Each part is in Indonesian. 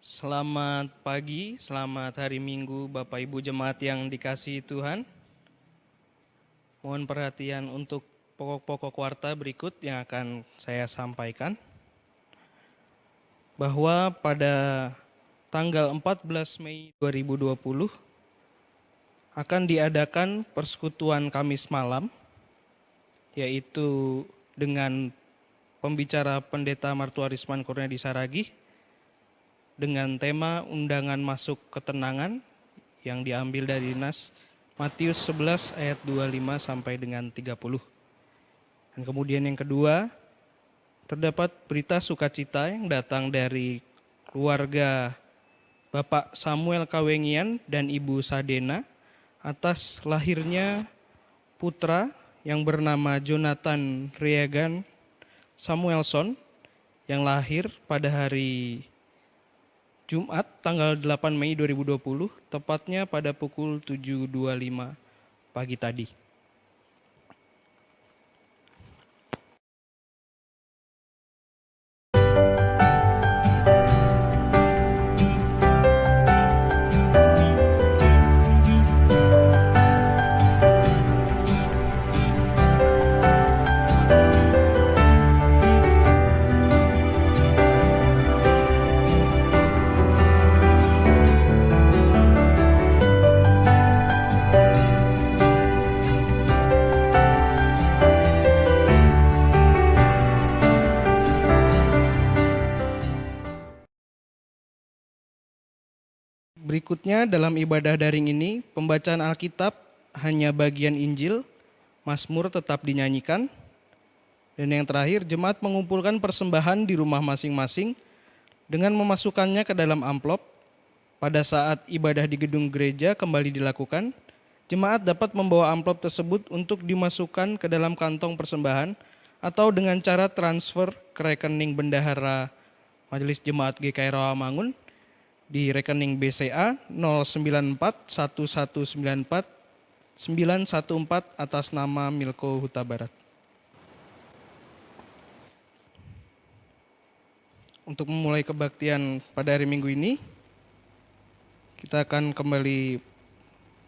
Selamat pagi, selamat hari Minggu Bapak Ibu Jemaat yang dikasihi Tuhan. Mohon perhatian untuk pokok-pokok warta berikut yang akan saya sampaikan. Bahwa pada tanggal 14 Mei 2020 akan diadakan persekutuan Kamis malam, yaitu dengan pembicara Pendeta Martuarisman Kurniadi Saragih, dengan tema undangan masuk ketenangan yang diambil dari Nas Matius 11 ayat 25 sampai dengan 30. Dan kemudian yang kedua, terdapat berita sukacita yang datang dari keluarga Bapak Samuel Kawengian dan Ibu Sadena atas lahirnya putra yang bernama Jonathan Reagan Samuelson yang lahir pada hari Jumat tanggal 8 Mei 2020, tepatnya pada pukul 7.25 pagi tadi. Berikutnya dalam ibadah daring ini, pembacaan Alkitab hanya bagian Injil, Mazmur tetap dinyanyikan, dan yang terakhir jemaat mengumpulkan persembahan di rumah masing-masing dengan memasukkannya ke dalam amplop. Pada saat ibadah di gedung gereja kembali dilakukan, jemaat dapat membawa amplop tersebut untuk dimasukkan ke dalam kantong persembahan atau dengan cara transfer ke rekening bendahara Majelis Jemaat GKI Rawamangun di rekening BCA 0941194 atas nama Milko Huta Barat. Untuk memulai kebaktian pada hari Minggu ini, kita akan kembali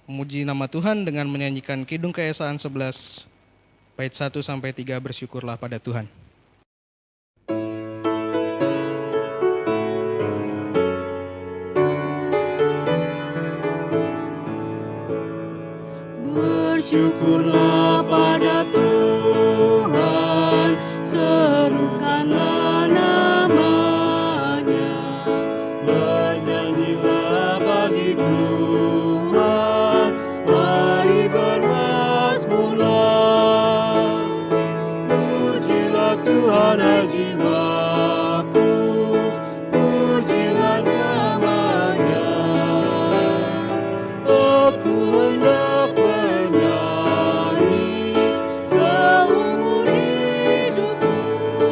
memuji nama Tuhan dengan menyanyikan Kidung Keesaan 11 bait 1 sampai 3, bersyukurlah pada Tuhan. Bersyukurlah pada Tuhan, serukanlah namanya, bernyanyilah bagi Tuhan, mari bermazmurlah. Pujilah Tuhan hai jiwaku, pujilah namanya. Aku hendak bernyanyi seumur hidupku.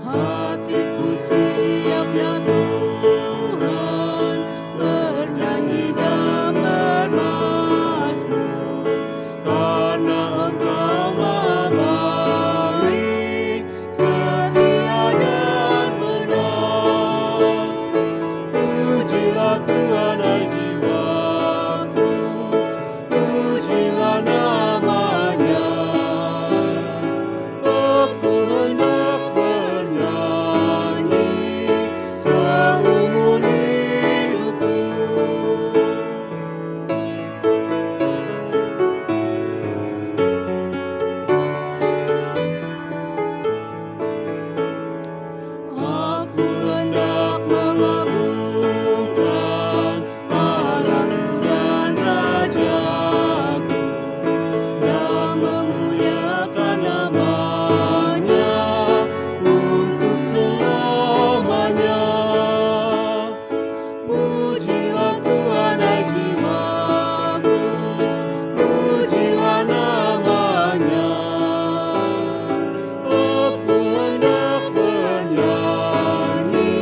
Hatiku siap ya Tuhan, bernyanyi dan bermazmur, karena Engkau Maha baik, setia dan benar. Pujilah Tuhan hai jiwaku, pujilah namanya. Aku hendak bernyanyi seumur hidupku. Aku hendak mengagungkan Allahku dan Rajaku, dan memuliakan namanya untuk selamanya. Pujilah Tuhan hai jiwaku, pujilah namanya. Aku hendak bernyanyi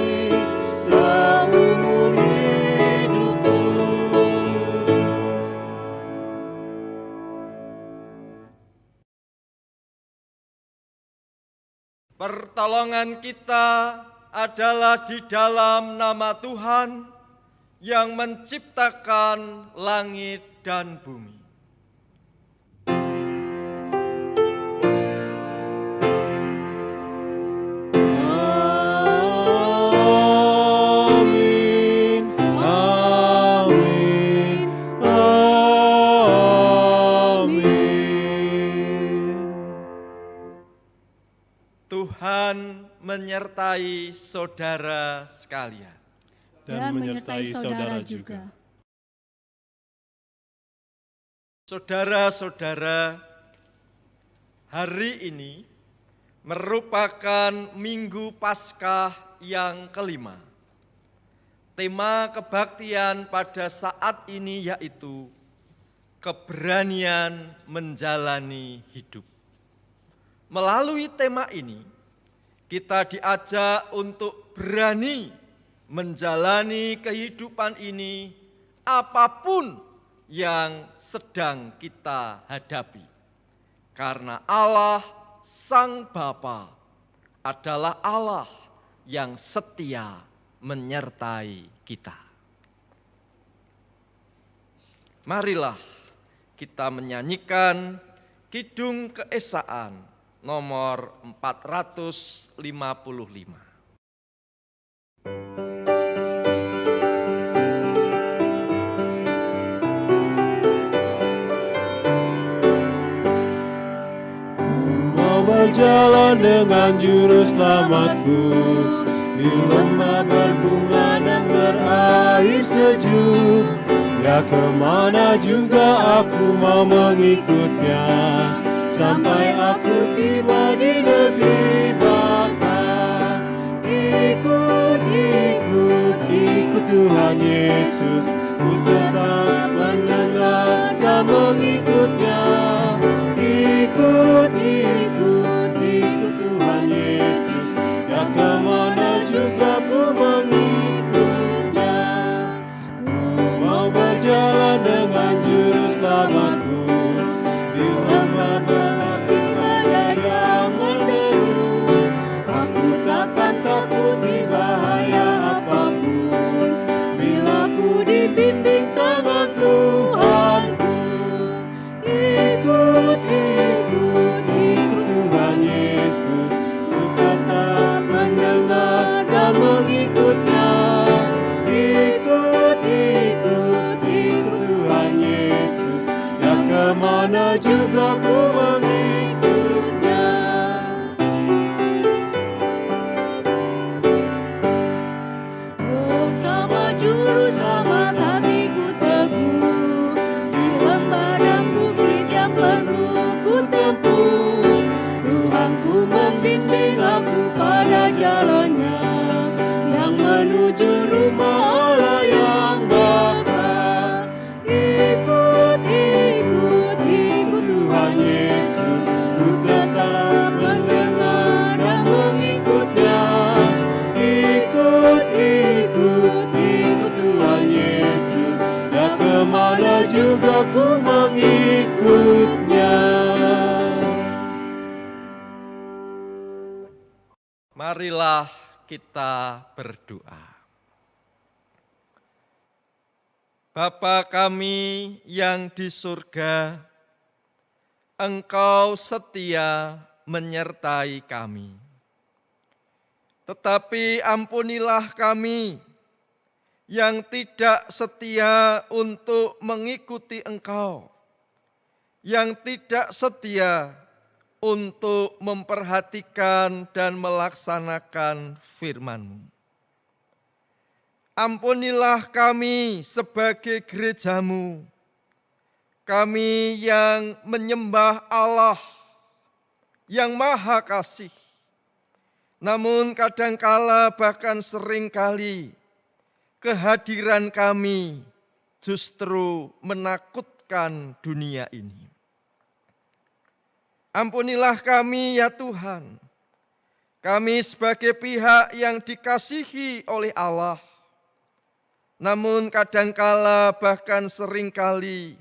seumur hidupku. Pertolongan kita adalah di dalam nama Tuhan yang menciptakan langit dan bumi. Amin, amin, amin. Tuhan menyertai saudara sekalian. Dan menyertai saudara juga. Saudara-saudara, hari ini merupakan Minggu Paskah yang kelima. Tema kebaktian pada saat ini yaitu keberanian menjalani hidup. Melalui tema ini, kita diajak untuk berani menjalani kehidupan ini apapun yang sedang kita hadapi. Karena Allah Sang Bapa adalah Allah yang setia menyertai kita. Marilah kita menyanyikan Kidung Keesaan nomor 455. Berjalan dengan juru selamatku di lembah berbunga dan berair sejuk. Ya kemana juga aku mau mengikutnya, sampai aku tiba di negeri baka. Ikut, ikut, ikut Tuhan Yesus, ku tetap mendengar dan mengikutnya. Ikut, ikut, ikut Tuhan Yesus, ya kemana juga ku mengikutnya. Ku mau berjalan dengan juru selamatku di lembah berapi badai yang menderu. Aku takkan takut di bahaya apapun, bila ku dibimbing tangan Tuhanku. Ikut, ikut, ikut Tuhan Yesus, ku tetap mendengar dan mengikutnya. Ikut, ikut, ikut Tuhan Yesus, ya kemana juga ku mengikutnya. Bersama juru selamat hatiku teguh, di lembah dan bukit yang perlu ku tempuh. Tuhanku membimbing aku pada jalannya, yang menuju rumah Allah yang bakar. Ikut, ikut, ikut Tuhan Yesus, ku tetap mendengar dan mengikutnya. Ikut, ikut, ikut Tuhan Yesus, ya kemana juga ku mengikutnya. Marilah kita berdoa. Bapa kami yang di surga, Engkau setia menyertai kami. Tetapi ampunilah kami yang tidak setia untuk mengikuti Engkau, yang tidak setia untuk memperhatikan dan melaksanakan firman-Mu. Ampunilah kami sebagai gereja-Mu, kami yang menyembah Allah yang Maha Kasih, namun kadangkala bahkan seringkali kehadiran kami justru menakutkan dunia ini. Ampunilah kami ya Tuhan, kami sebagai pihak yang dikasihi oleh Allah, namun kadangkala bahkan seringkali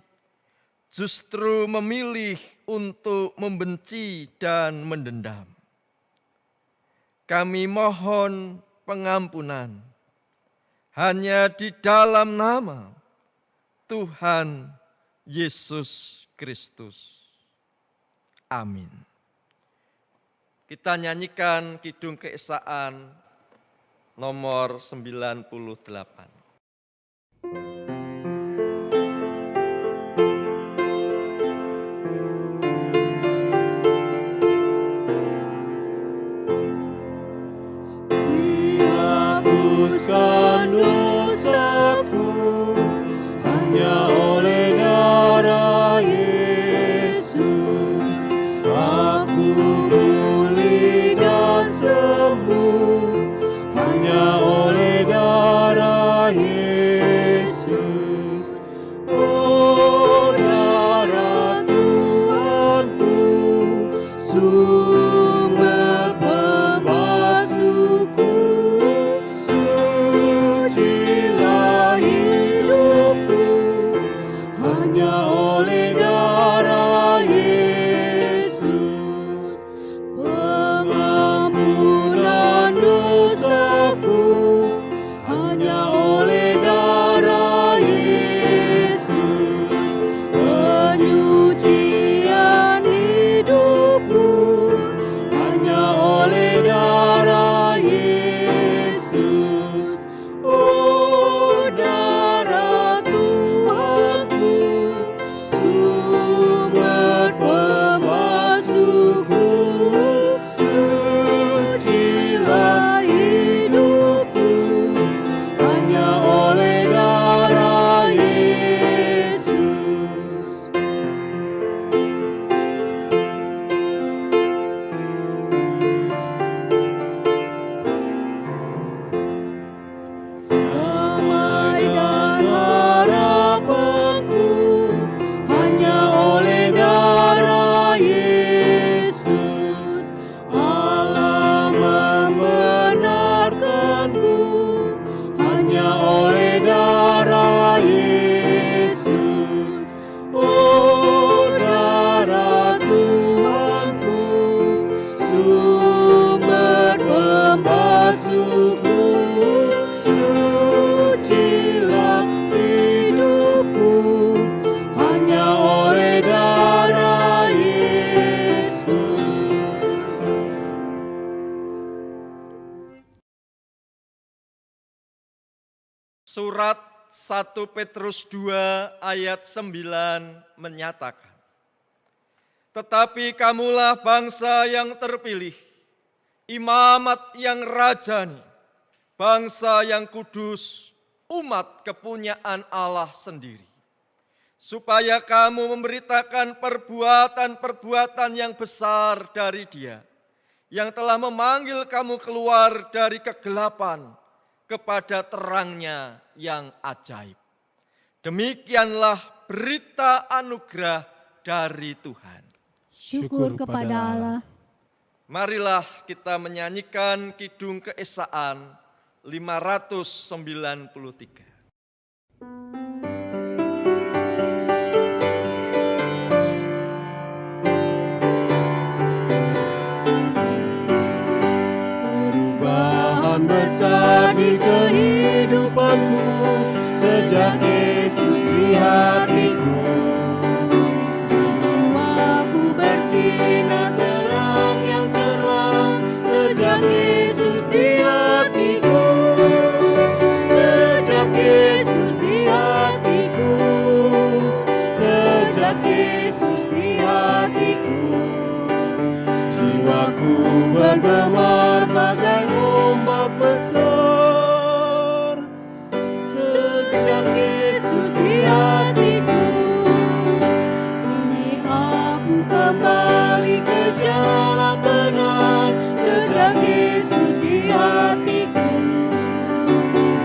justru memilih untuk membenci dan mendendam. Kami mohon pengampunan hanya di dalam nama Tuhan Yesus Kristus. Amin. Kita nyanyikan Kidung Keesaan nomor 98. Dihapuskan dosaku hanya oleh darah Yesus. Aku pulih dan sembuh hanya oleh darah Yesus. Oh, darah Tuhanku, sumber pembasuhku, sucilah hidupku hanya oleh darah Yesus. Pengampunan dosaku hanya oleh darah Yesus. Penyucian hidupku hanya oleh darah Yesus. Oh, darah Tuhanku, sumber pembasuhku, sucilah hidupku hanya oleh darah Yesus. Damai dan harapanku hanya oleh darah Yesus. Allah membenarkanku hanya oleh darah Yesus. Oh, darah Tuhanku, sumber pembasuhku, sucilah hidupku hanya oleh darah Yesus. Surat 1 Petrus 2 ayat 9 menyatakan, tetapi kamulah bangsa yang terpilih, imamat yang rajani, bangsa yang kudus, umat kepunyaan Allah sendiri, supaya kamu memberitakan perbuatan-perbuatan yang besar dari Dia, yang telah memanggil kamu keluar dari kegelapan kepada terangnya yang ajaib. Demikianlah berita anugerah dari Tuhan. Syukur kepada Allah. Marilah kita menyanyikan Kidung Keesaan 593. Perubahan besar di kehidupanku sejak Yesus di hatiku. Di jiwaku bersinar terang yang cerah sejak Yesus di hatiku. Sejak Yesus di hatiku. Sejak Yesus di hatiku. Jiwaku bergemar bagai ombak besar Sejak Yesus di hatiku. Kini aku kembali ke jalan benar. Sejak Yesus di hatiku.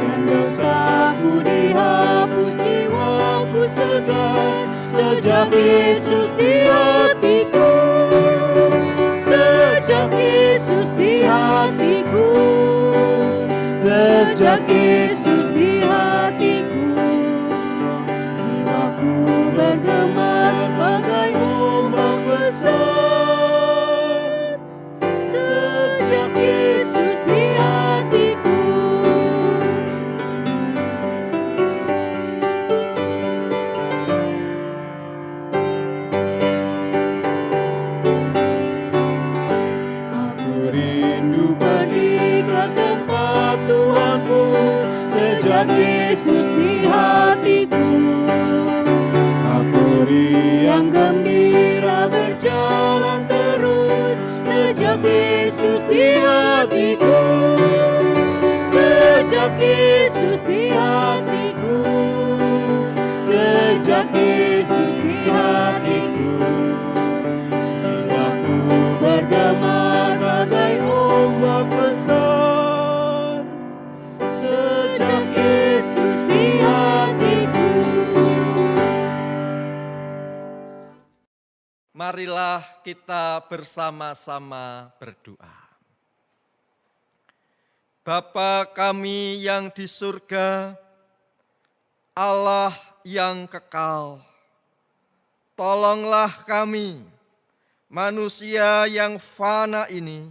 Dan dosaku dihapus, jiwaku segar. Sejak Yesus di hatiku. Sejak Yesus di hatiku. Sejak Yesus di hatiku. Jiwaku bergemar bagai ombak besar. Sejak Yesus di hatiku. Sejak Yesus di hatiku, Aku yang gembira berjalan terus. Sejak Yesus di hatiku, sejak Yesus di hatiku, sejak Yesus di hatiku, jiwaku bergema bagai ombak besar. sejak Yesus di hatiku. Marilah kita bersama-sama berdoa. Bapa kami yang di surga, Allah yang kekal, tolonglah kami, manusia yang fana ini,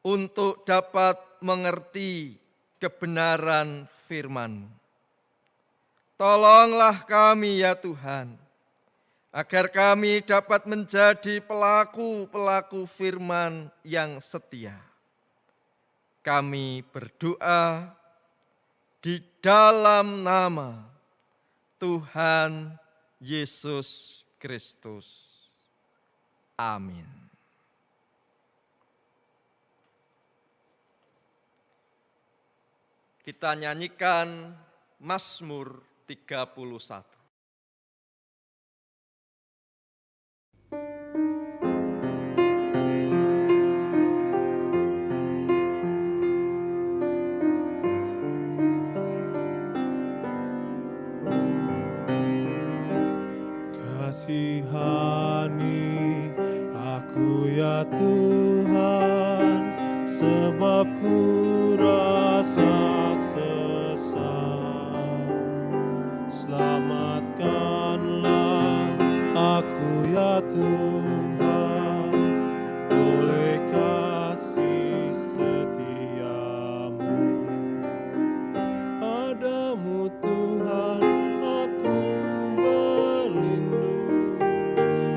untuk dapat mengerti kebenaran firman-Mu. Tolonglah kami ya Tuhan, agar kami dapat menjadi pelaku-pelaku firman yang setia. Kami berdoa di dalam nama Tuhan Yesus Kristus. Amin. Kita nyanyikan Mazmur 31. Kasihani aku ya Tuhan, sebab ku rasa sesat. Selamatkanlah aku ya Tuhan, oleh kasih setiamu. Padamu Tuhan aku berlindung,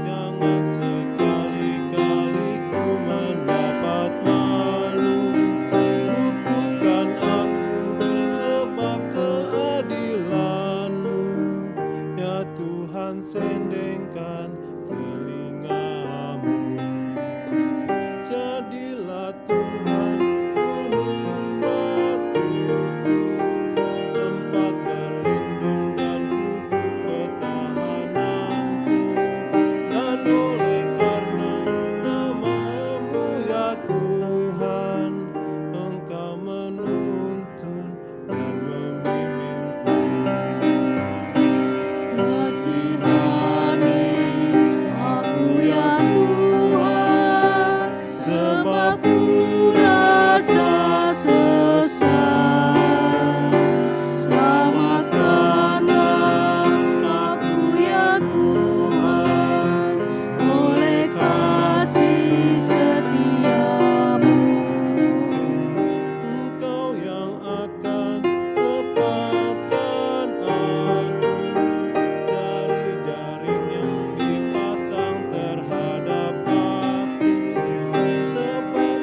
jangan sekali-kali ku mendapat malu. Luputkan aku sebab keadilan-Mu, ya Tuhan, sendengkan telinga-Mu. Jadilah Tuhan gunung batuku, tempat berlindung dan bukit pertahananku. Dan oleh karena nama-Mu ya Tuhan, Engkau menuntun dan membimbingku. Kasihani aku ya Tuhan, sebab ku rasa sesat. Selamatkanlah aku ya Tuhan, oleh kasih setiamu. Engkau yang akan lepaskan aku dari jaring yang dipasang terhadap aku, sebab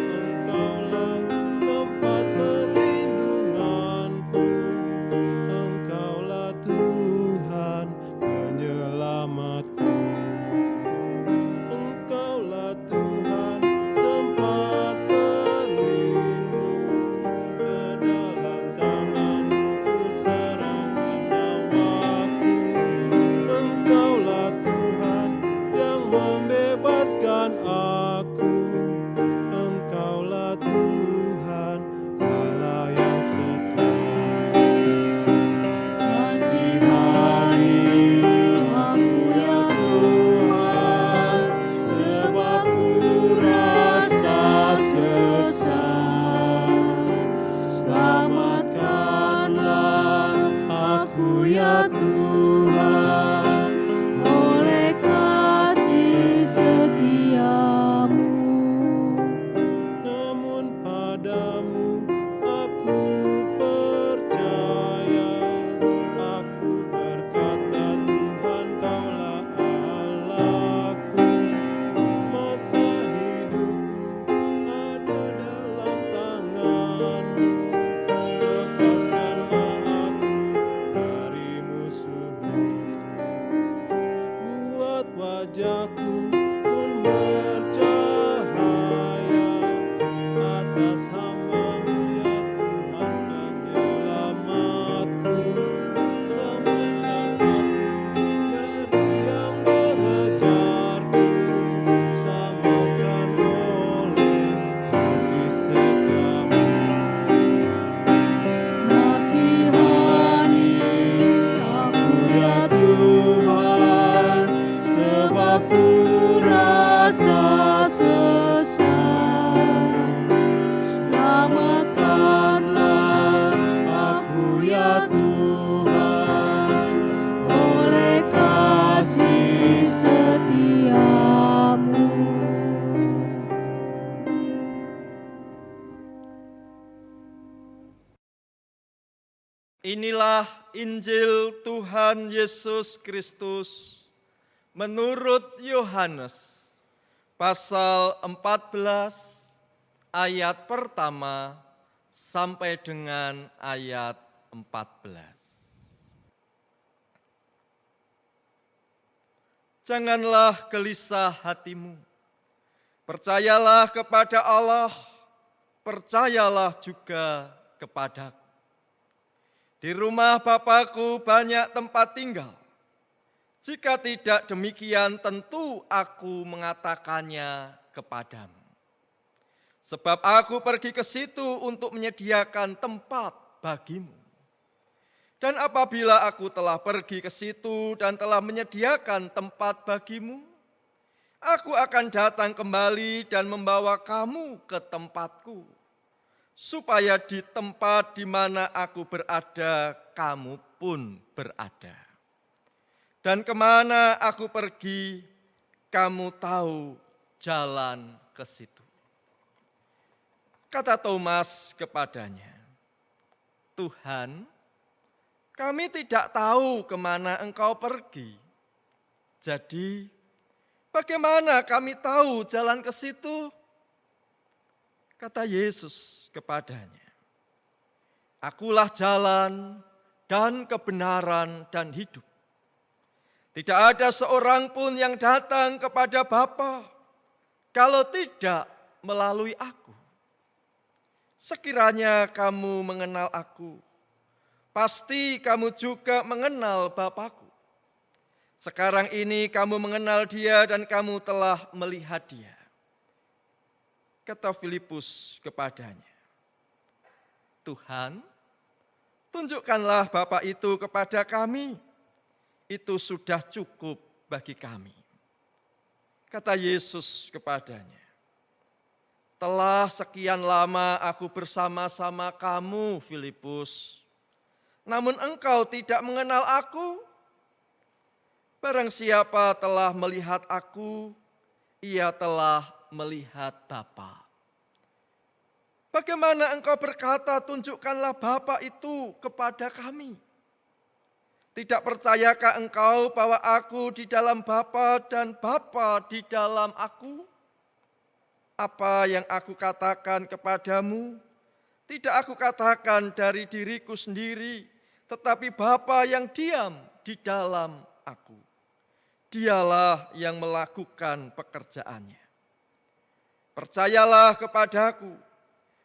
Inilah Injil Tuhan Yesus Kristus menurut Yohanes pasal 14 ayat pertama sampai dengan ayat 14. Janganlah gelisah hatimu. Percayalah kepada Allah, percayalah juga kepadaku. Di rumah Bapakku banyak tempat tinggal. Jika tidak demikian, tentu aku mengatakannya kepadamu. Sebab aku pergi ke situ untuk menyediakan tempat bagimu. Dan apabila aku telah pergi ke situ dan telah menyediakan tempat bagimu, aku akan datang kembali dan membawa kamu ke tempatku, supaya di tempat di mana aku berada, kamu pun berada. Dan kemana aku pergi, kamu tahu jalan ke situ. Kata Thomas kepadanya, Tuhan, kami tidak tahu kemana engkau pergi. Jadi, bagaimana kami tahu jalan ke situ? Kata Yesus kepadanya, Akulah jalan dan kebenaran dan hidup. Tidak ada seorang pun yang datang kepada Bapa kalau tidak melalui aku. Sekiranya kamu mengenal aku, pasti kamu juga mengenal Bapakku. Sekarang ini kamu mengenal Dia dan kamu telah melihat Dia. Kata Filipus kepadanya, Tuhan, tunjukkanlah Bapa itu kepada kami. Itu sudah cukup bagi kami. Kata Yesus kepadanya, telah sekian lama aku bersama-sama kamu, Filipus. Namun engkau tidak mengenal aku. Barang siapa telah melihat aku, ia telah melihat Bapa. Bagaimana engkau berkata, tunjukkanlah Bapa itu kepada kami? Tidak percayakah engkau bahwa aku di dalam Bapa dan Bapa di dalam aku? Apa yang aku katakan kepadamu, tidak aku katakan dari diriku sendiri, tetapi Bapa yang diam di dalam aku. Dialah yang melakukan pekerjaannya. Percayalah kepadaku,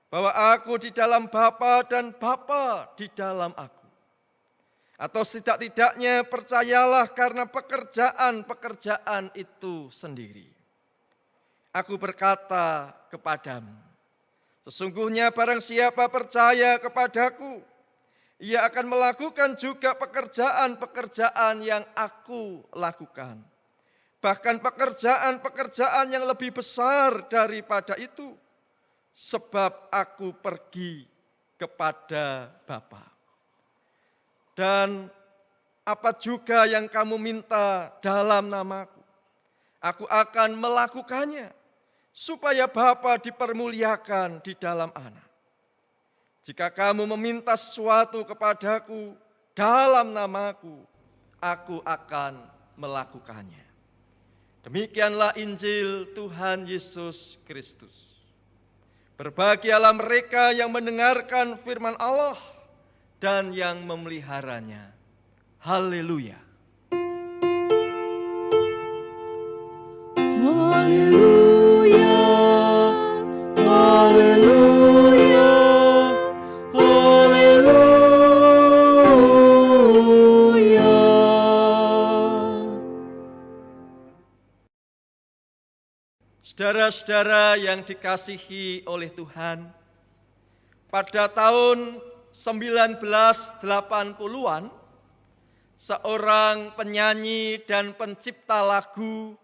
bahwa aku di dalam Bapa dan Bapa di dalam aku. Atau setidak-tidaknya percayalah karena pekerjaan-pekerjaan itu sendiri. Aku berkata kepadamu, sesungguhnya barang siapa percaya kepadaku, ia akan melakukan juga pekerjaan-pekerjaan yang aku lakukan. Bahkan pekerjaan-pekerjaan yang lebih besar daripada itu, sebab aku pergi kepada Bapa. Dan apa juga yang kamu minta dalam namaku, aku akan melakukannya, supaya Bapa dipermuliakan di dalam Anak. Jika kamu meminta sesuatu kepadaku dalam namaku, aku akan melakukannya. Demikianlah Injil Tuhan Yesus Kristus. Berbahagialah mereka yang mendengarkan firman Allah dan yang memeliharanya. Haleluya. Haleluya, haleluya, haleluya. Saudara-saudara yang dikasihi oleh Tuhan, pada tahun 1980-an, seorang penyanyi dan pencipta lagu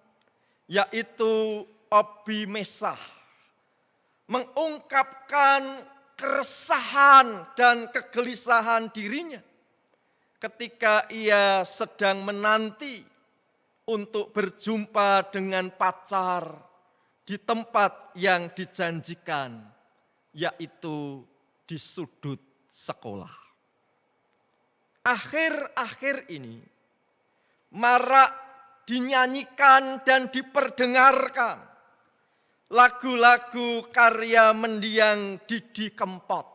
yaitu Obi Mesah mengungkapkan keresahan dan kegelisahan dirinya ketika ia sedang menanti untuk berjumpa dengan pacar di tempat yang dijanjikan, yaitu di sudut sekolah. akhir-akhir ini marak dinyanyikan dan diperdengarkan lagu-lagu karya mendiang Didi Kempot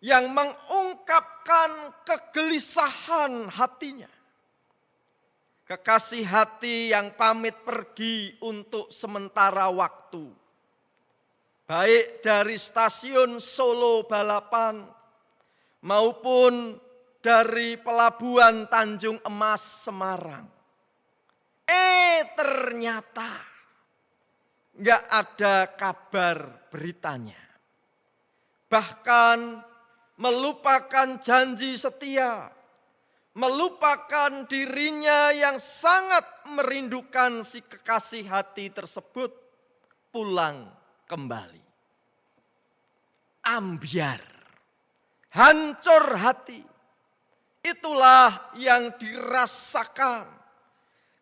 yang mengungkapkan kegelisahan hatinya. Kekasih hati yang pamit pergi untuk sementara waktu, baik dari stasiun Solo Balapan maupun dari pelabuhan Tanjung Emas Semarang. Ternyata nggak ada kabar beritanya. Bahkan melupakan janji setia, melupakan dirinya yang sangat merindukan si kekasih hati tersebut pulang kembali. Ambyar, hancur hati, itulah yang dirasakan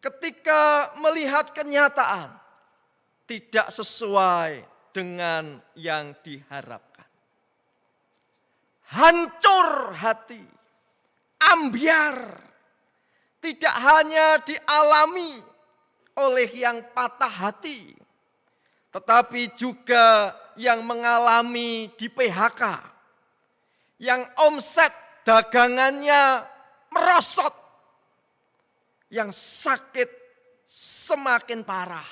ketika melihat kenyataan tidak sesuai dengan yang diharapkan. Hancur hati, ambyar, tidak hanya dialami oleh yang patah hati, tetapi juga yang mengalami di PHK, yang omset dagangannya merosot, yang sakit semakin parah,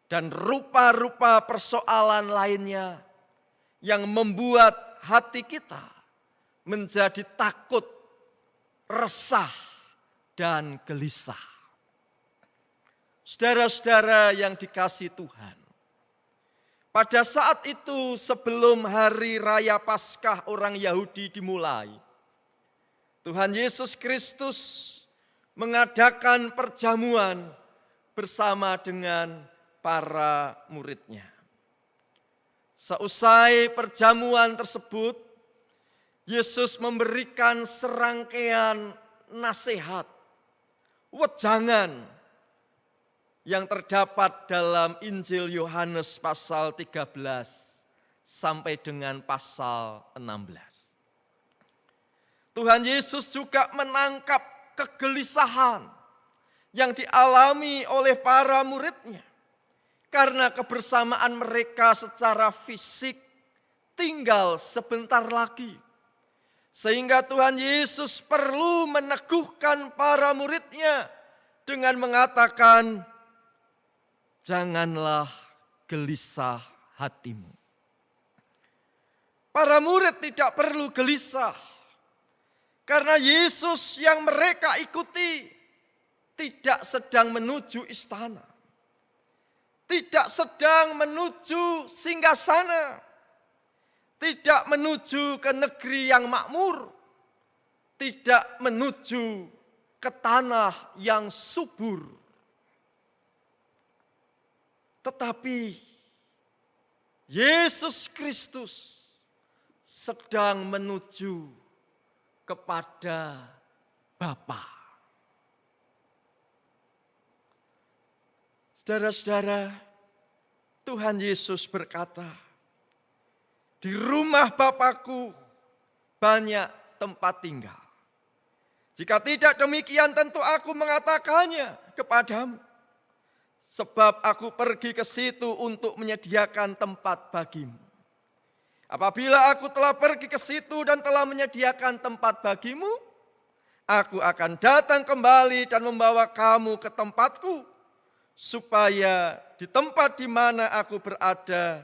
dan rupa-rupa persoalan lainnya yang membuat hati kita menjadi takut, resah, dan gelisah. Saudara-saudara yang dikasihi Tuhan, pada saat itu sebelum hari raya Paskah orang Yahudi dimulai, Tuhan Yesus Kristus mengadakan perjamuan bersama dengan para muridnya. Seusai perjamuan tersebut, Yesus memberikan serangkaian nasihat, wejangan yang terdapat dalam Injil Yohanes pasal 13 sampai dengan pasal 16. Tuhan Yesus juga menangkap kegelisahan yang dialami oleh para muridnya karena kebersamaan mereka secara fisik tinggal sebentar lagi. Sehingga Tuhan Yesus perlu meneguhkan para muridnya dengan mengatakan, janganlah gelisah hatimu. Para murid tidak perlu gelisah, karena Yesus yang mereka ikuti tidak sedang menuju istana, tidak sedang menuju singgasana, tidak menuju ke negeri yang makmur, tidak menuju ke tanah yang subur. Tetapi Yesus Kristus sedang menuju kepada Bapa. Saudara-saudara, Tuhan Yesus berkata, di rumah Bapakku banyak tempat tinggal. Jika tidak demikian tentu aku mengatakannya kepadamu. Sebab aku pergi ke situ untuk menyediakan tempat bagimu. Apabila aku telah pergi ke situ dan telah menyediakan tempat bagimu, aku akan datang kembali dan membawa kamu ke tempatku, supaya di tempat di mana aku berada,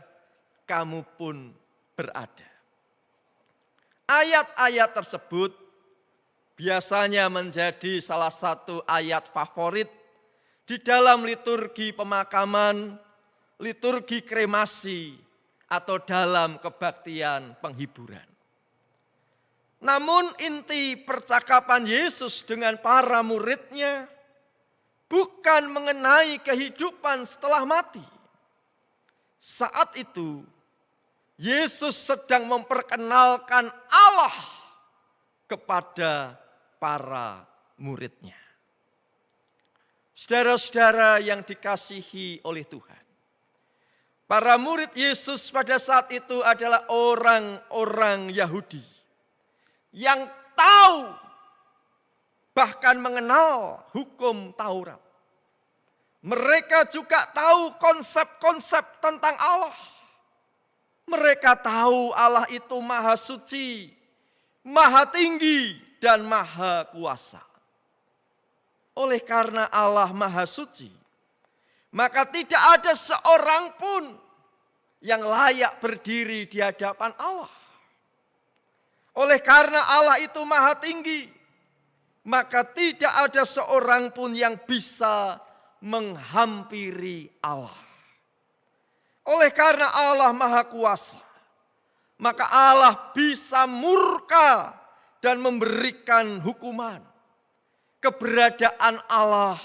kamu pun berada. Ayat-ayat tersebut biasanya menjadi salah satu ayat favorit di dalam liturgi pemakaman, liturgi kremasi, atau dalam kebaktian penghiburan. Namun inti percakapan Yesus dengan para muridnya bukan mengenai kehidupan setelah mati. Saat itu, Yesus sedang memperkenalkan Allah kepada para muridnya. Saudara-saudara yang dikasihi oleh Tuhan, para murid Yesus pada saat itu adalah orang-orang Yahudi yang tahu, bahkan mengenal hukum Taurat. Mereka juga tahu konsep-konsep tentang Allah. Mereka tahu Allah itu maha suci, maha tinggi, dan maha kuasa. Oleh karena Allah maha suci, maka tidak ada seorang pun yang layak berdiri di hadapan Allah. Oleh karena Allah itu maha tinggi, maka tidak ada seorang pun yang bisa menghampiri Allah. Oleh karena Allah maha kuasa, maka Allah bisa murka dan memberikan hukuman. Keberadaan Allah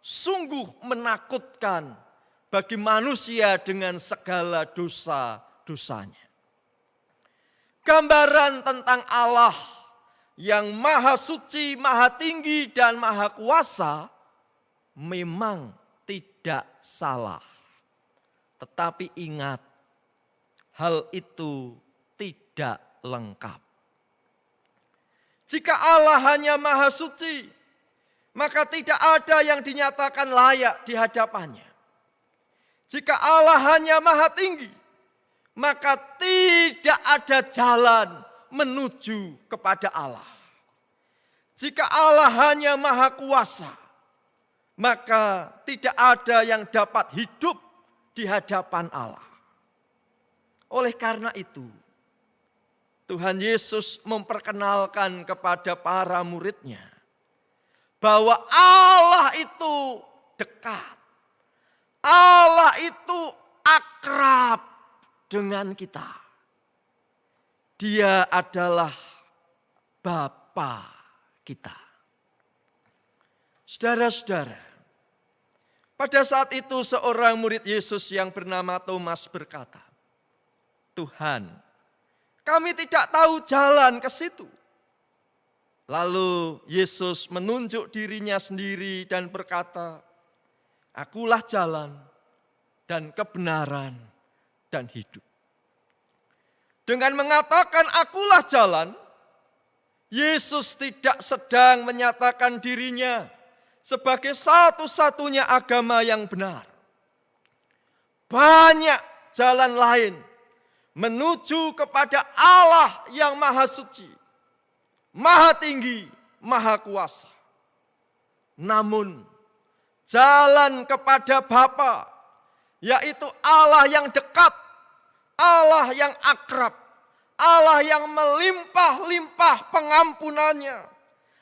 sungguh menakutkan bagi manusia dengan segala dosa-dosanya. Gambaran tentang Allah yang maha suci, maha tinggi, dan maha kuasa memang tidak salah. Tetapi ingat, hal itu tidak lengkap. Jika Allah hanya maha suci, maka tidak ada yang dinyatakan layak di hadapannya. Jika Allah hanya maha tinggi, maka tidak ada jalan menuju kepada Allah. Jika Allah hanya maha kuasa, maka tidak ada yang dapat hidup di hadapan Allah. Oleh karena itu, Tuhan Yesus memperkenalkan kepada para muridnya bahwa Allah itu dekat. Allah itu akrab dengan kita. Dia adalah Bapa kita. Saudara-saudara, pada saat itu seorang murid Yesus yang bernama Thomas berkata, "Tuhan, kami tidak tahu jalan ke situ." Lalu Yesus menunjuk dirinya sendiri dan berkata, "Akulah jalan dan kebenaran dan hidup." Dengan mengatakan akulah jalan, Yesus tidak sedang menyatakan dirinya sebagai satu-satunya agama yang benar. Banyak jalan lain menuju kepada Allah yang maha suci, maha tinggi, maha kuasa. Namun jalan kepada Bapa, yaitu Allah yang dekat, Allah yang akrab, Allah yang melimpah-limpah pengampunannya,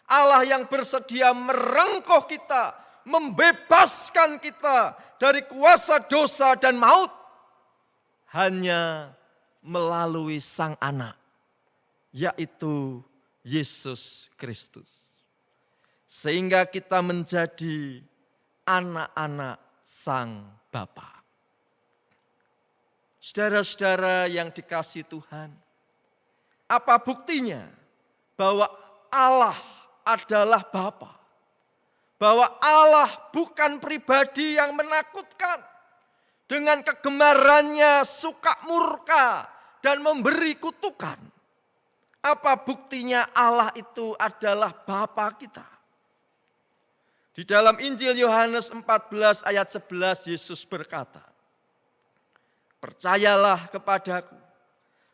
Allah yang bersedia merengkuh kita, membebaskan kita dari kuasa dosa dan maut, hanya melalui Sang Anak, yaitu Yesus Kristus. Sehingga kita menjadi anak-anak Sang Bapa. Saudara-saudara yang dikasihi Tuhan, apa buktinya bahwa Allah adalah Bapa? Bahwa Allah bukan pribadi yang menakutkan, dengan kegemarannya suka murka dan memberi kutukan. Apa buktinya Allah itu adalah Bapa kita? Di dalam Injil Yohanes 14 ayat 11 Yesus berkata, "Percayalah kepadaku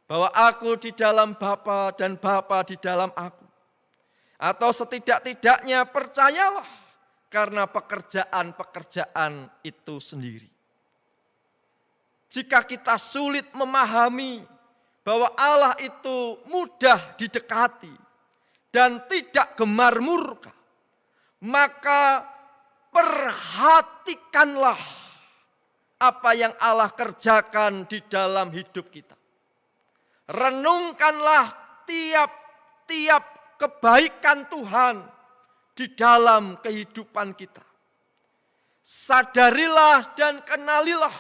bahwa aku di dalam Bapa dan Bapa di dalam aku. Atau setidak-tidaknya percayalah karena pekerjaan-pekerjaan itu sendiri." Jika kita sulit memahami bahwa Allah itu mudah didekati dan tidak gemar murka, maka perhatikanlah apa yang Allah kerjakan di dalam hidup kita. Renungkanlah tiap-tiap kebaikan Tuhan di dalam kehidupan kita. Sadarilah dan kenalilah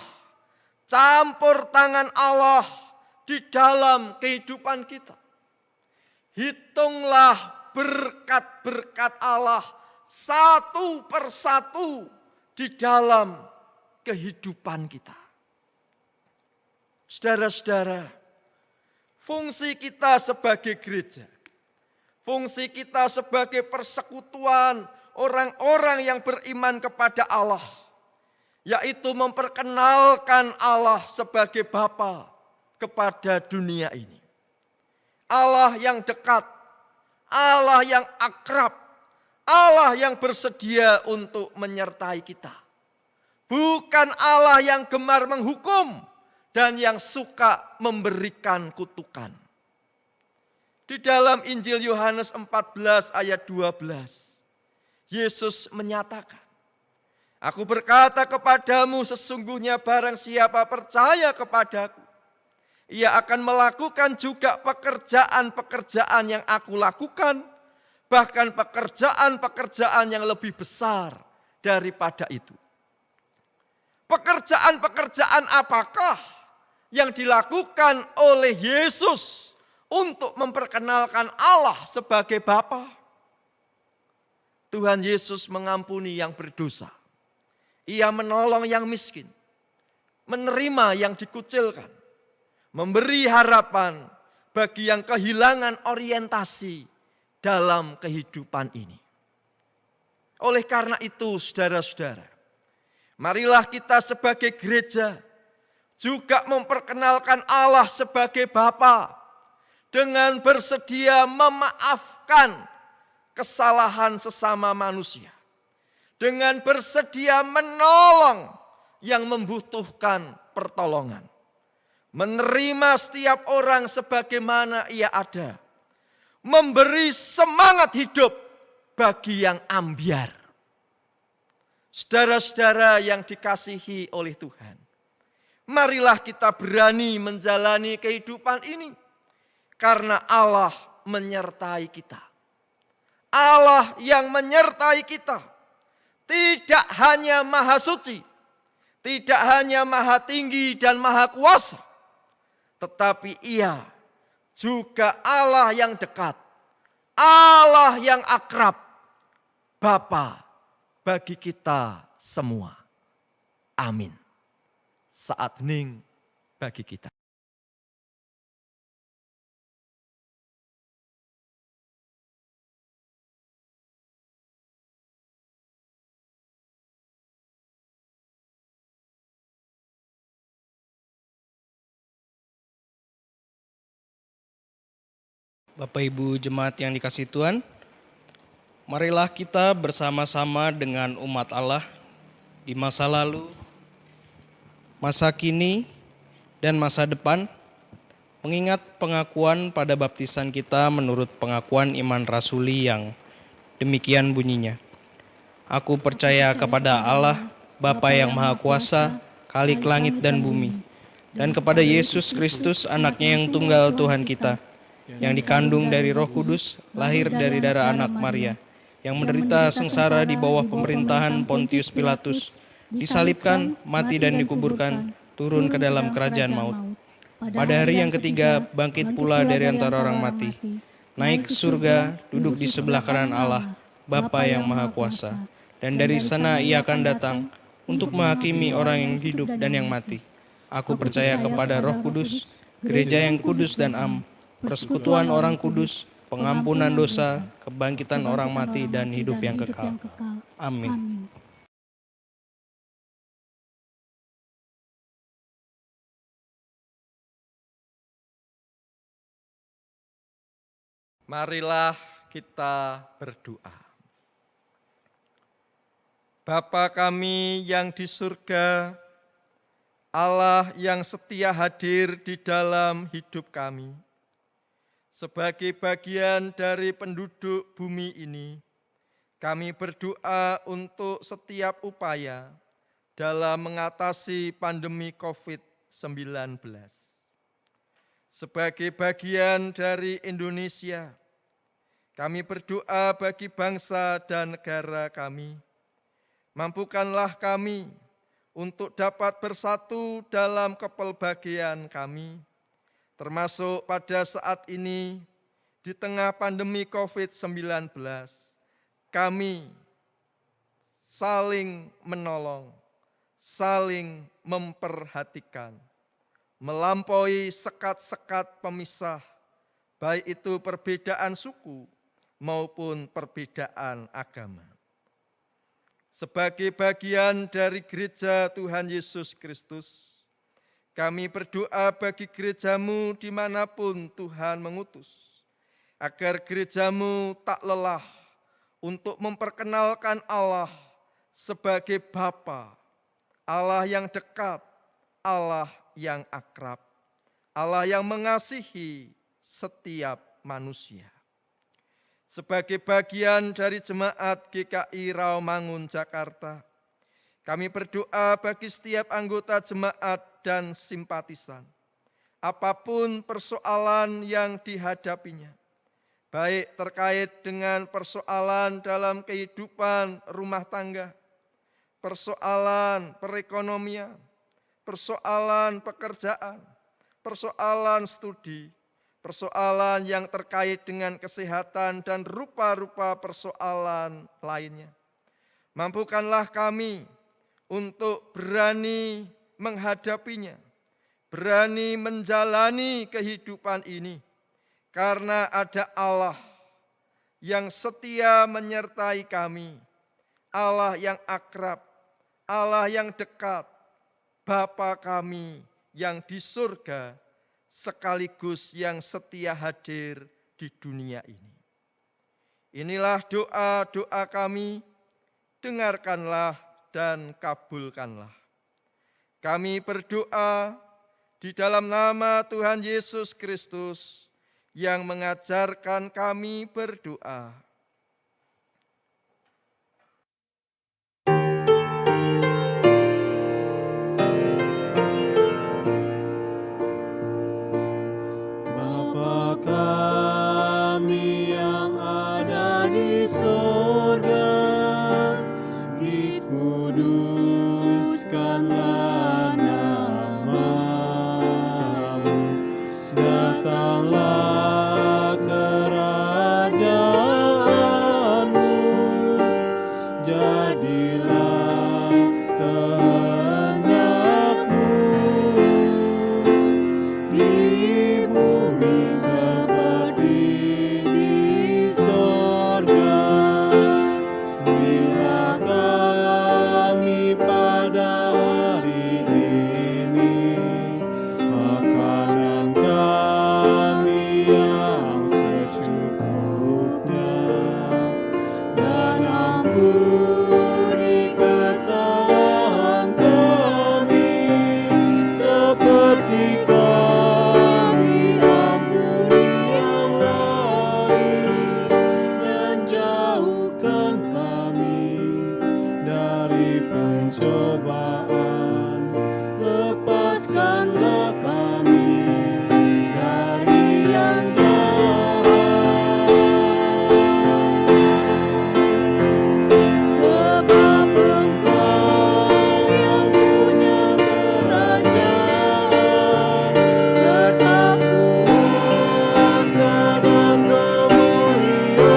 campur tangan Allah di dalam kehidupan kita. Hitunglah berkat-berkat Allah satu persatu di dalam kehidupan kita. Saudara-saudara, fungsi kita sebagai gereja Fungsi kita sebagai persekutuan orang-orang yang beriman kepada Allah, yaitu memperkenalkan Allah sebagai Bapa kepada dunia ini. Allah yang dekat, Allah yang akrab, Allah yang bersedia untuk menyertai kita. Bukan Allah yang gemar menghukum dan yang suka memberikan kutukan. Di dalam Injil Yohanes 14 ayat 12, Yesus menyatakan, "Aku berkata kepadamu, sesungguhnya barang siapa percaya kepadaku, ia akan melakukan juga pekerjaan-pekerjaan yang aku lakukan, bahkan pekerjaan-pekerjaan yang lebih besar daripada itu." Pekerjaan-pekerjaan apakah yang dilakukan oleh Yesus untuk memperkenalkan Allah sebagai Bapa? Tuhan Yesus mengampuni yang berdosa. Ia menolong yang miskin, menerima yang dikucilkan, memberi harapan bagi yang kehilangan orientasi dalam kehidupan ini. Oleh karena itu, saudara-saudara, marilah kita sebagai gereja juga memperkenalkan Allah sebagai Bapa dengan bersedia memaafkan kesalahan sesama manusia, dengan bersedia menolong yang membutuhkan pertolongan, menerima setiap orang sebagaimana ia ada, memberi semangat hidup bagi yang ambyar. Saudara-saudara yang dikasihi oleh Tuhan, marilah kita berani menjalani kehidupan ini karena Allah menyertai kita. Allah yang menyertai kita tidak hanya maha suci, tidak hanya maha tinggi dan maha kuasa, tetapi ia juga Allah yang dekat, Allah yang akrab, Bapa bagi kita semua. Amin. Saat hening bagi kita. Bapak Ibu jemaat yang dikasihi Tuhan, marilah kita bersama-sama dengan umat Allah di masa lalu, masa kini, dan masa depan, mengingat pengakuan pada baptisan kita menurut pengakuan iman rasuli yang demikian bunyinya. Aku percaya kepada Allah, Bapa yang Maha Kuasa, Khalik langit dan bumi, dan kepada Yesus Kristus, anaknya yang tunggal Tuhan kita, yang dikandung dari Roh Kudus, lahir dari darah anak Maria, yang menderita sengsara di bawah pemerintahan Pontius Pilatus, disalibkan, mati dan dikuburkan, turun ke dalam kerajaan maut. Pada hari yang ketiga, bangkit pula dari antara orang mati, naik ke surga, duduk di sebelah kanan Allah, Bapa yang Maha Kuasa, dan dari sana ia akan datang untuk menghakimi orang yang hidup dan yang mati. Aku percaya kepada Roh Kudus, gereja yang kudus dan am, persekutuan orang kudus, pengampunan dosa, kebangkitan orang mati, dan hidup yang kekal. Amin. Marilah kita berdoa. Bapa kami yang di surga, Allah yang setia hadir di dalam hidup kami, sebagai bagian dari penduduk bumi ini, kami berdoa untuk setiap upaya dalam mengatasi pandemi COVID-19. Sebagai bagian dari Indonesia, kami berdoa bagi bangsa dan negara kami. Mampukanlah kami untuk dapat bersatu dalam kepelbagaian kami, termasuk pada saat ini di tengah pandemi COVID-19, kami saling menolong, saling memperhatikan, melampaui sekat-sekat pemisah, baik itu perbedaan suku, maupun perbedaan agama. Sebagai bagian dari gereja Tuhan Yesus Kristus, kami berdoa bagi gerejamu dimanapun Tuhan mengutus, agar gerejamu tak lelah untuk memperkenalkan Allah sebagai Bapa, Allah yang dekat, Allah yang akrab, Allah yang mengasihi setiap manusia. Sebagai bagian dari jemaat GKI Rawamangun Jakarta, kami berdoa bagi setiap anggota jemaat dan simpatisan, apapun persoalan yang dihadapinya, baik terkait dengan persoalan dalam kehidupan rumah tangga, persoalan perekonomian, persoalan pekerjaan, persoalan studi, persoalan yang terkait dengan kesehatan dan rupa-rupa persoalan lainnya. Mampukanlah kami untuk berani menghadapinya, berani menjalani kehidupan ini, karena ada Allah yang setia menyertai kami, Allah yang akrab, Allah yang dekat, Bapa kami yang di surga, sekaligus yang setia hadir di dunia ini. Inilah doa-doa kami, dengarkanlah dan kabulkanlah. Kami berdoa di dalam nama Tuhan Yesus Kristus yang mengajarkan kami berdoa. Bapa kami yang ada di surga, dikuduskanlah nama-Mu, datanglah kerajaan-Mu, jadilah kehendak-Mu di bumi seperti di sorga. Berilah kami pada hari ini makanan kami yang secukupnya, dan ampuni kesalahan kami seperti kami ampuni yang lain, dan jauhkan kami dari pencobaan, lepaskanlah kami dari yang jahat. Sebab Engkau yang punya kerajaan, serta kuasa dan kemuliaan,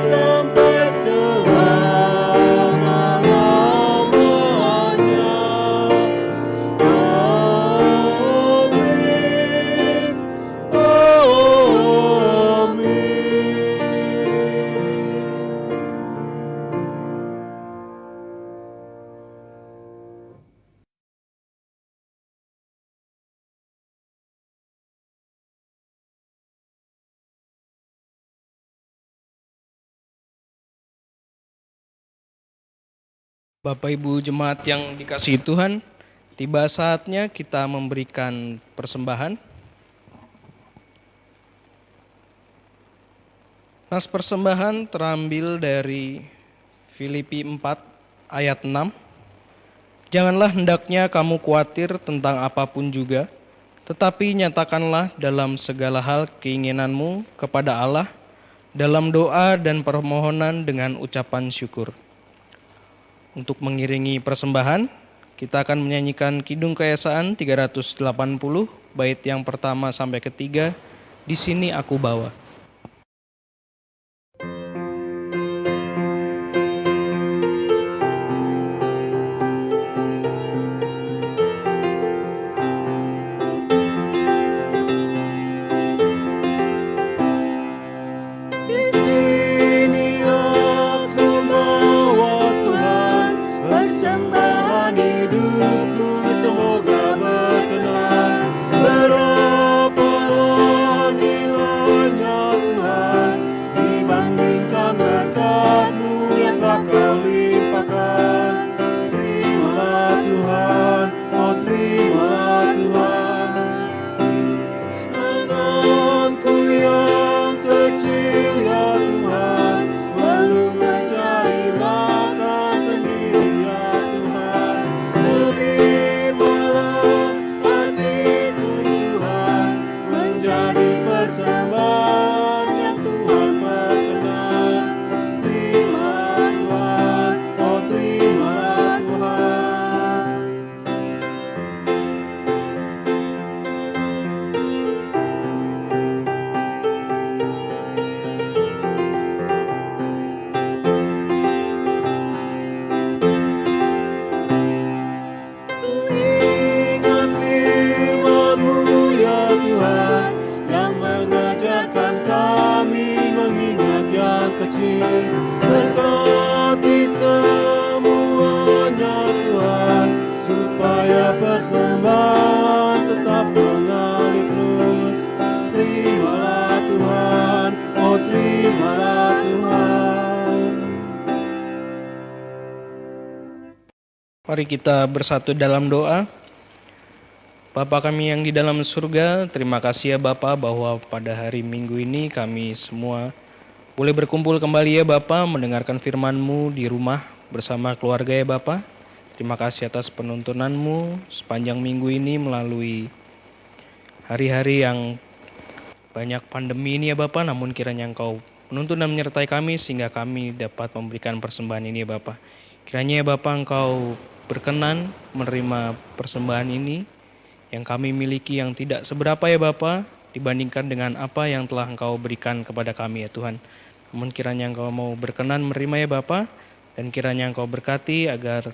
sampai selama-lamanya. Amin. Bapak Ibu jemaat yang dikasihi Tuhan, tiba saatnya kita memberikan persembahan. Nas persembahan terambil dari Filipi 4 ayat 6. Janganlah hendaknya kamu khawatir tentang apapun juga, tetapi nyatakanlah dalam segala hal keinginanmu kepada Allah dalam doa dan permohonan dengan ucapan syukur. Untuk mengiringi persembahan, kita akan menyanyikan Kidung Keesaan 380, bait yang pertama sampai ketiga, Di Sini Aku Bawa. kecil. Berkati semuanya Tuhan, supaya persembahan tetap mengalir terus. Terimalah Tuhan, oh terimalah Tuhan. Mari kita bersatu dalam doa. Bapa kami yang di dalam surga, terima kasih ya Bapa bahwa pada hari Minggu ini kami semua boleh berkumpul kembali ya Bapa, mendengarkan firman-Mu di rumah bersama keluarga ya Bapa. Terima kasih atas penuntunan-Mu sepanjang minggu ini melalui hari-hari yang banyak pandemi ini ya Bapa, namun kiranya Engkau menuntun dan menyertai kami sehingga kami dapat memberikan persembahan ini ya Bapa. Kiranya ya Bapa Engkau berkenan menerima persembahan ini yang kami miliki yang tidak seberapa ya Bapa dibandingkan dengan apa yang telah Engkau berikan kepada kami ya Tuhan. Namun kiranya Engkau mau berkenan menerima ya Bapa, dan kiranya Engkau berkati agar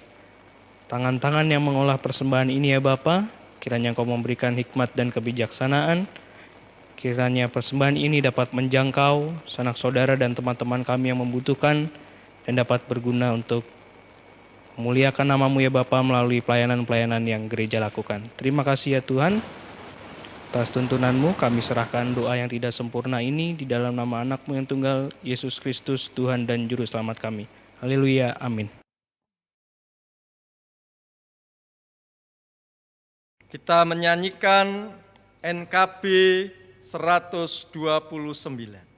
tangan-tangan yang mengolah persembahan ini ya Bapa, kiranya Engkau memberikan hikmat dan kebijaksanaan. Kiranya persembahan ini dapat menjangkau sanak saudara dan teman-teman kami yang membutuhkan dan dapat berguna untuk memuliakan nama-Mu ya Bapa melalui pelayanan-pelayanan yang gereja lakukan. Terima kasih ya Tuhan. Atas tuntunan-Mu kami serahkan doa yang tidak sempurna ini di dalam nama anak-Mu yang tunggal, Yesus Kristus, Tuhan dan Juru Selamat kami. Haleluya, amin. Kita menyanyikan NKB 129.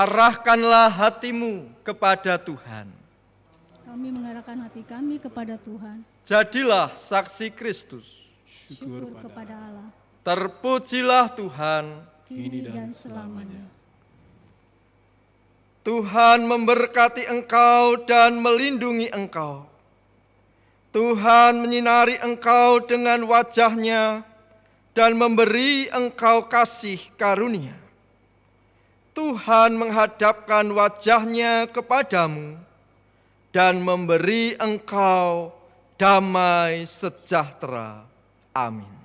Arahkanlah hatimu kepada Tuhan. Kami mengarahkan hati kami kepada Tuhan. Jadilah saksi Kristus. Syukur kepada Allah. Terpujilah Tuhan. Kini dan selamanya. Tuhan memberkati engkau dan melindungi engkau. Tuhan menyinari engkau dengan wajah-Nya dan memberi engkau kasih karunia. Tuhan menghadapkan wajah-Nya kepadamu dan memberi engkau damai sejahtera. Amin.